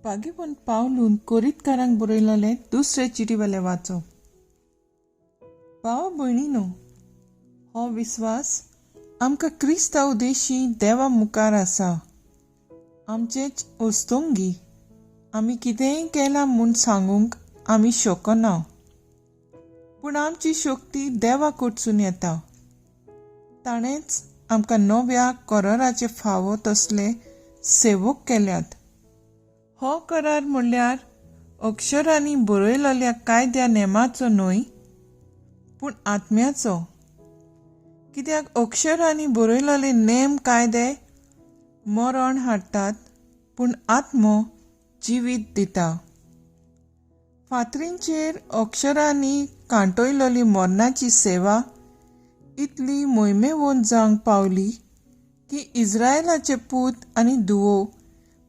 बागेपण पावलून कोरीतकारांक बरयलेलें दुसरे चिटीवेले वाचप. भावा भयणीनो, हो विस्वास आमकां क्रिस्तांव देशी देवा मुखार आसा. आमचेच ओस्तोंगी आमी कितेंय केलां म्हूण सांगूंक आमी शकना, पूण आमची शक्ती देवा कडसून येता. ताणेंच आमकां नव्या कराराचे फावो तसले सेवक केल्यात. हो करार म्हणल्यार अक्षरांनी बरयलेल्या कायद्या नेमाचो न्हय, पूण आत्म्याचो. कित्याक अक्षरांनी बरयलेले नेम कायदे मरण हाडटात, पूण आत्मो जिवीत दिता. फातरींचेर अक्षरांनी कांटयलेली मरणाची सेवा इतली मोहिमेवंत जावंक पावली की इस्रायलाचे पूत आनी धुवो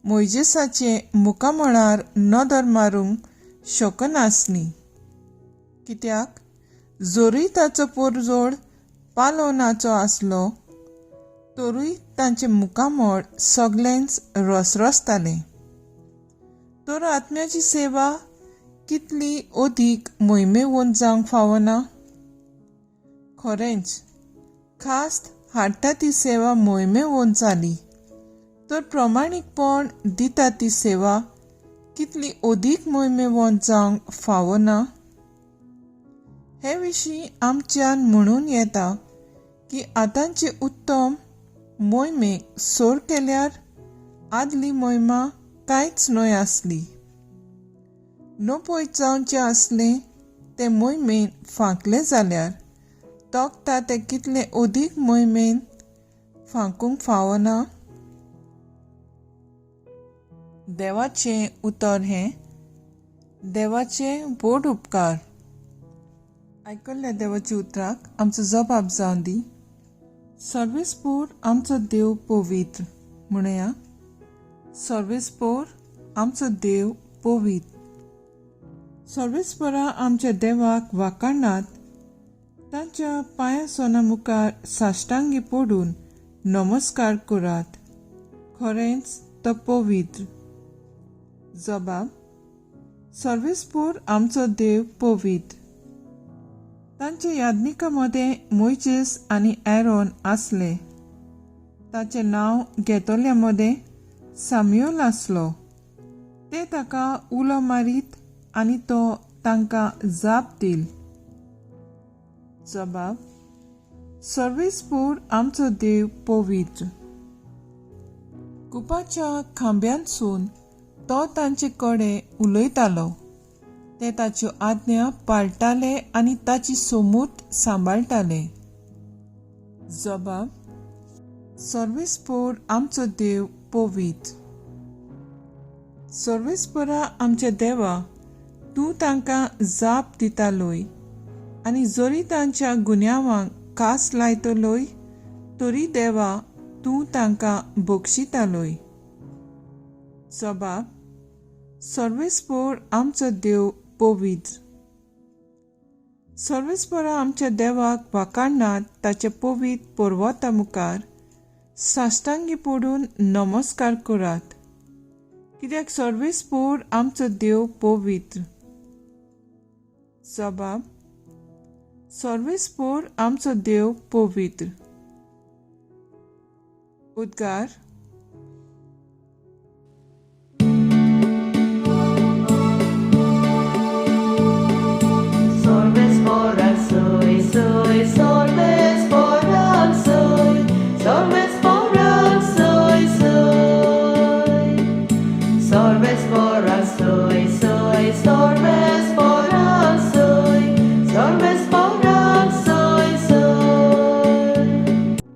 मोइजेसाचे मुखामळार नदर मारूंक शकनासली. कित्याक जोरी ताचो परजोड पालोवनाचो आसलो, तरूय तांचे मुखामळ सगळेंच रसरसतालें. तर आत्म्याची सेवा कितली अदीक मोहिमेवंत जावंक फावना. खरेंच खास्त हाडटा ती सेवा मोहिमेवंत जाली, तर प्रमाणीकपण दिता ती सेवा कितली अदीक मोहिमेवंत जावंक फावना. हे विशीं आमच्यान म्हणून येता की आतांचे उत्तम मोहिमेक सोड केल्यार आदली मोहिमा कांयच न्हय आसली. नपयत जावचें आसलें ते मोहिमेन फांकलें जाल्यार तोखता तें कितलें अदीक मोहिमेन फांकूंक फावना. देवाचें उतर हें देवाचे व्हड उपकार. आयकल्ल्या देवाच्या उतराक आमचो जबाब जावन दी. सर्वेस्पोर आमचो देव पवित्र म्हणया. सर्वेस्पोर आमचो देव पवित्र. सर्वेस्परा आमच्या देवाक वाखाणात. तांच्या पांया सोना मुखार साश्टांगी पडून नमस्कार करात. खरेंच तो पवित्र. जबाब. सर्वेस्पोर आमचो देव पवित्र. तांच्या याज्ञिका मदें मोइजेस आनी एरोन आसले. ताचें नांव घेतोल्या मदें साम्युएल आसलो. ते ताका उलो मारीत आनी तो तांकां जाप दिल. जबाब. सर्वेस्पोर आमचो देव पवित्र. कुपाच्या खांब्यांसून तो तांचे कडेन उलयतालो. ते ताच्यो आज्ञा पाळटाले आनी ताची समूत सांबाळटाले. जबाब. सर्वेस्पोर आमचो देव पवित्र. सर्वेस्परा आमच्या देवा, तूं तांकां जाप दितालोय आनी जरी तांच्या गुन्यांवांक कास लायतलोय, तरी देवा तूं तांकां बक्षितालोय. जबाब. सर्वेस्पोर आमचो देव पवित्र. सर्वेस्परा आमच्या देवाक वाखाणात. ताच्या पवित्र पर्वता मुखार साश्टांगी पडून नमस्कार करात. कित्याक सर्वेस्पोर आमचो देव पवित्र. जबाब. सर्वेस्पोर आमचो देव पवित्र. उद्गार.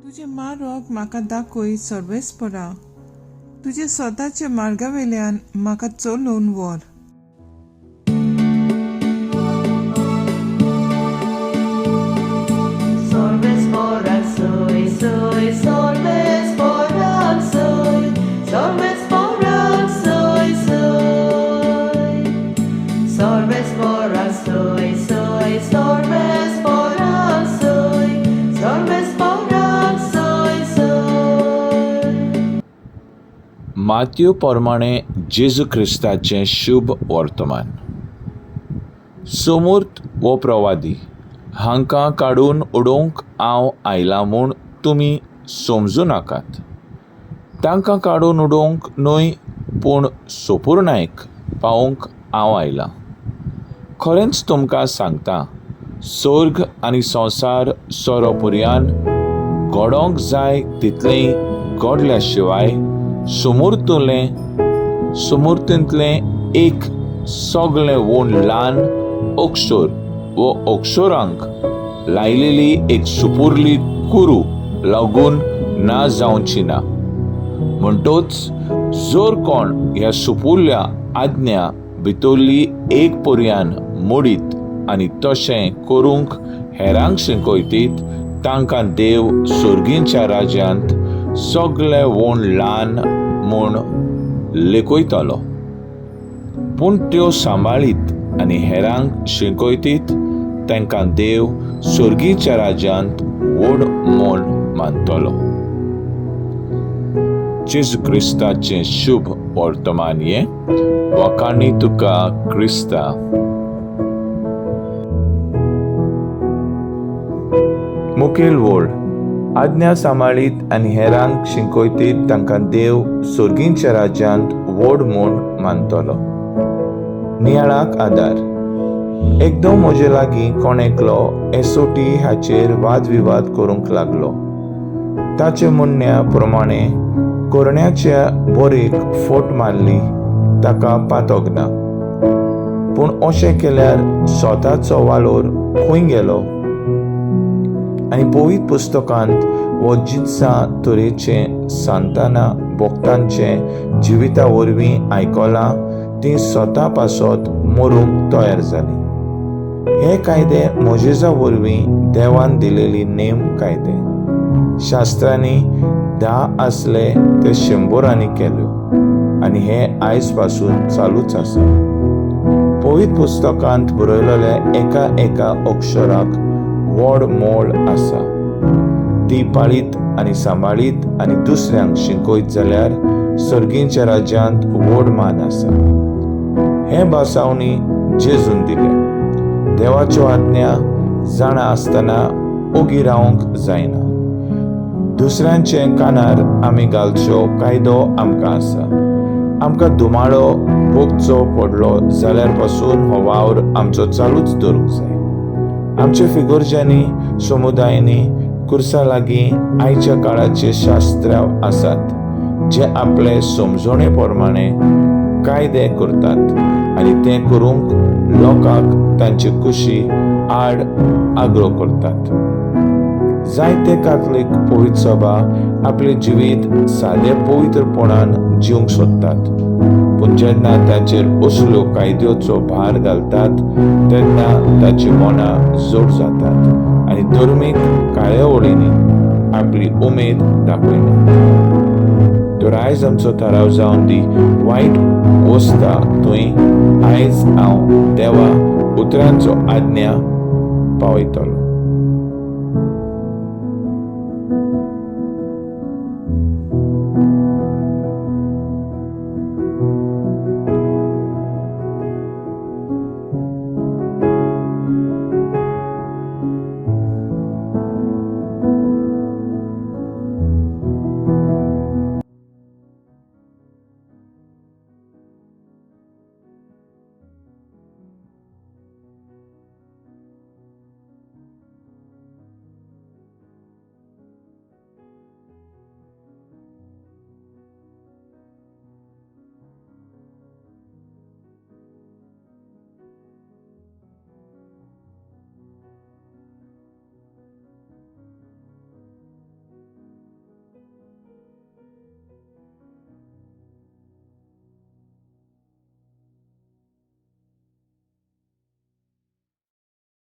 तुझे मार्ग म्हाका दाखय सर्वेस्परा. तुजे स्वताच्या मार्गावेल्यान म्हाका चलोवन व्हर. माथ्यू प्रमाणे जेजू क्रिस्ताचें शुभ वर्तमान. समूर्त वो प्रवादी, हांकां काडून उडोवंक हांव आयलां म्हूण तुमी समजूं नाकात. तांकां काडून उडोवंक न्हय पूण सोपूर नायक पावोवंक हांव आयलां. खरेंच तुमकां सांगता, स्वर्ग आनी संवसार सोरोपर्यान घडोवंक जाय तितलें घडल्या शिवाय सुमूर्तींतलें एक सगळें वोण ल्हान अक्षर वो अक्षरांक लायलेली एक सुपुरली कुरू लागून ना जावची ना. म्हणटोच जर कोण ह्या सुपुरल्या आज्ञा भितरली एक पर्यान मोडीत आनी तशें करूंक हेरांक शिकयतीत, तांकां देव सुर्गींच्या राज्यांत सगळे वोण ल्हान म्हूण लेखयतलो. पूण त्यो सांबाळीत आनी हेरांक शिकयतीत, तांकां देव सुर्गीच्या राज्यांत व्हड म्हूण मानतलो. जेजू क्रिस्ताचें शुभ वर्तमान हें. वखाणी तुका क्रिस्ता. मुखेल वड. आज्ञा सांबाळीत आनी हेरांक शिकयतीत, तांकां देव सुर्गीच्या राज्यांत व्हड म्हूण मानतलो. नियाळाक आदार. एकदम म्हजे लागीं कोण एकलो एसोटी हाचेर वादविवाद करूंक लागलो. ताचे म्हणण्या प्रमाणे कोरण्याच्या बोरेक फोट मारली ताका पातोक ना. पूण अशें केल्यार स्वताचो वालोर खंय गेलो? आनी पवित्र पुस्तकांत वो जित्सां तरेचें सांताना भक्तांचे जिविता वरवीं आयकलां, ती स्वता पासत मरूंक तयार जाली. हे कायदे मोजेजा वरवीं देवान दिलेली नेम कायदे. शास्त्रांनी 10 आसले ते 100 केल्यो आनी हे आयज पासून चालूच आसा. पवित्र पुस्तकांत बरयलेल्या एका एका अक्षराक व्हड मोल आसा. ती पाळीत आनी सांबाळीत आनी दुसऱ्यांक शिकयत जाल्यार सर्गींच्या राज्यांत व्हड मान आसा. हे बासावणी जेजून दिल्या. देवाच्यो आज्ञा जाणा आसतना ओगी रावंक जायना. दुसऱ्यांचे कानार आमी घालचो कायदो आमकां आसा. आमकां धुमाळो भोगचो पडलो जाल्यार पासून हो वावर आमचो चालूच दवरूंक जाय. आमच्या फिगोर्जांनी समुदायांनी कुर्सा लागीं आयच्या काळाचे शास्त्र आसात जे आपले समजणे प्रमाणे कायदे करतात आनी ते करूंक लोकांक तांचे कुशी आड आग्रो करतात. जायते कातलीक पवित्र सभा आपले जिवीत सादे पवित्रपणान जिवंक सोदतात. पूण जेन्ना ताचेर असल्यो कायद्याचो भार घालतात तेन्ना ताची मनां जोड जातात आनी धर्मीक कार्यावळींनी आपली उमेद दाखयना. तर आयज आमचो थाराव जावन दी वायट वस्ता थंय आयज हांव देवा उतरांचो आज्ञा पावयतलो.